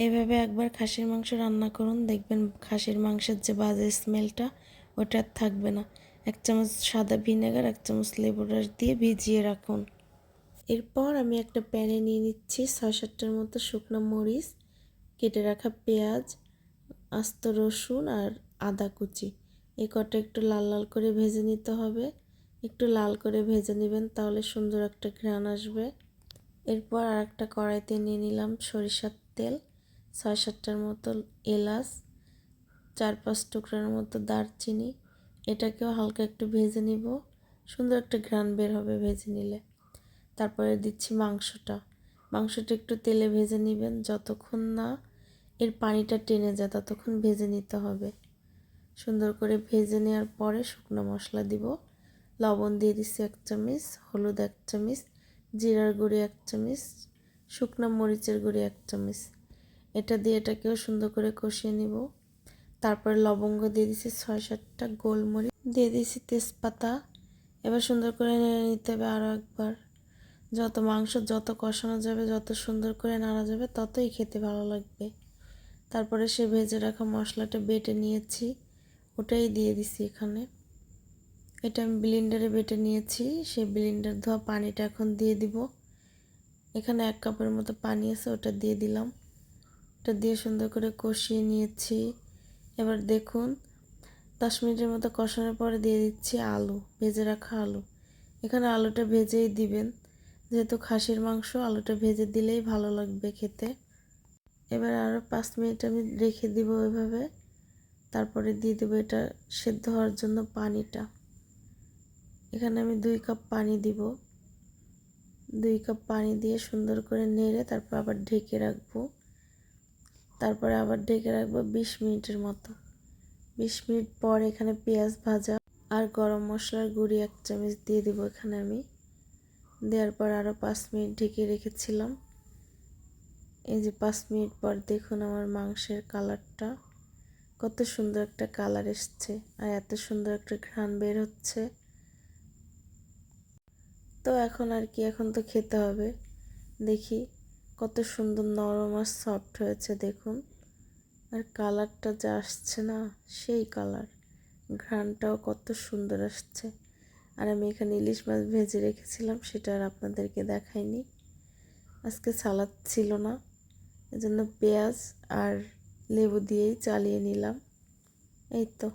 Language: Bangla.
এভাবে একবার খাসির মাংস রান্না করুন, দেখবেন খাসির মাংসের যে বাজে স্মেলটা ওটা আর থাকবে না। 1 চামচ সাদা ভিনেগার, 1 চামচ লেবুর রস দিয়ে ভিজিয়ে রাখুন। এরপর আমি একটা প্যানে নিয়ে নিচ্ছি 6-7টার মতো শুকনো মরিচ, কেটে রাখা পেঁয়াজ, আস্ত রসুন আর আদা কুচি। এই কটা একটু লাল লাল করে ভেজে নিতে হবে। একটু লাল করে ভেজে নেবেন, তাহলে সুন্দর একটা ঘ্রাণ আসবে। এরপর আর একটা কড়াইতে নিয়ে নিলাম সরিষার তেল, 6-7টার মতো এলাচ, 4-5 টুকরার মতো দারচিনি। এটাকেও হালকা একটু ভেজে নিব, সুন্দর একটা ঘ্রাণ বের হবে ভেজে নিলে। তারপরে দিচ্ছি মাংসটা একটু তেলে ভেজে নেবেন, যতক্ষণ না এর পানিটা টেনে যায় ততক্ষণ ভেজে নিতে হবে। সুন্দর করে ভেজে নেওয়ার পরে শুকনো মশলা দিব। লবণ দিয়ে দিচ্ছি 1 চামচ, হলুদ 1 চামচ, জিরার গুঁড়ি 1 চামচ, শুকনো মরিচের গুঁড়ি 1 চামচ। এটা দিয়ে এটাকেও সুন্দর করে কষিয়ে নিব। তারপরে লবঙ্গ দিয়ে দিচ্ছি 6-7টা, গোলমরিচ দিয়ে দিচ্ছি, তেজপাতা। এবার সুন্দর করে নেড়ে নিতে হবে আরও একবার। মাংস যত কষানো যাবে, যত সুন্দর করে নাড়া যাবে, ততই খেতে ভালো লাগবে। তারপরে সে ভেজে রাখা মশলাটা বেটে নিয়েছি, ওটাই দিয়ে দিছি এখানে। এটা আমি ব্লেন্ডারে বেটে নিয়েছি, সেই ব্লেন্ডার ধোয়া পানিটা এখন দিয়ে দিব। এখানে 1 কাপের মতো পানি আছে, ওটা দিয়ে দিলাম। ওটা দিয়ে সুন্দর করে কষিয়ে নিয়েছি। এবার দেখুন 10 মিনিটের মতো কষানোর পরে দিয়ে দিচ্ছি আলু, ভেজে রাখা আলু। এখানে আলুটা ভেজেই দিবেন, যেহেতু খাসির মাংস আলুটা ভেজে দিলেই ভালো লাগবে খেতে। এবার আরও 5 মিনিট আমি রেখে দিব এভাবে। তারপরে দিয়ে দেবো এটা সেদ্ধ হওয়ার জন্য পানিটা। এখানে আমি 2 কাপ পানি দিব। 2 কাপ পানি দিয়ে সুন্দর করে নেড়ে তারপর আবার ঢেকে রাখবো। তারপরে আবার ঢেকে রাখবো 20 মিনিটের মতো। 20 মিনিট পর এখানে পেঁয়াজ ভাজা আর গরম মশলার গুঁড়ি 1 চামচ দিয়ে দেবো এখানে আমি। দেওয়ার পর আরও 5 মিনিট ঢেকে রেখেছিলাম। এই যে 5 মিনিট পর দেখুন আমার মাংসের কালারটা কত সুন্দর একটা কালার এসছে, আর এত সুন্দর একটা ঘ্রাণ বের হচ্ছে। তো এখন আর কি, এখন তো খেতে হবে। দেখি কত সুন্দর নরম আর সফট হয়েছে দেখুন, আর কালারটা যা আসছে না, সেই কালার। ঘ্রাণটাও কত সুন্দর আসছে। আর আমি এখানে ইলিশ মাছ ভেজে রেখেছিলাম, সেটা আর আপনাদেরকে দেখাইনি। আজকে সালাদ ছিল না, এজন্য পেঁয়াজ আর লেবু দিয়েই চালিয়ে নিলাম। এই তো।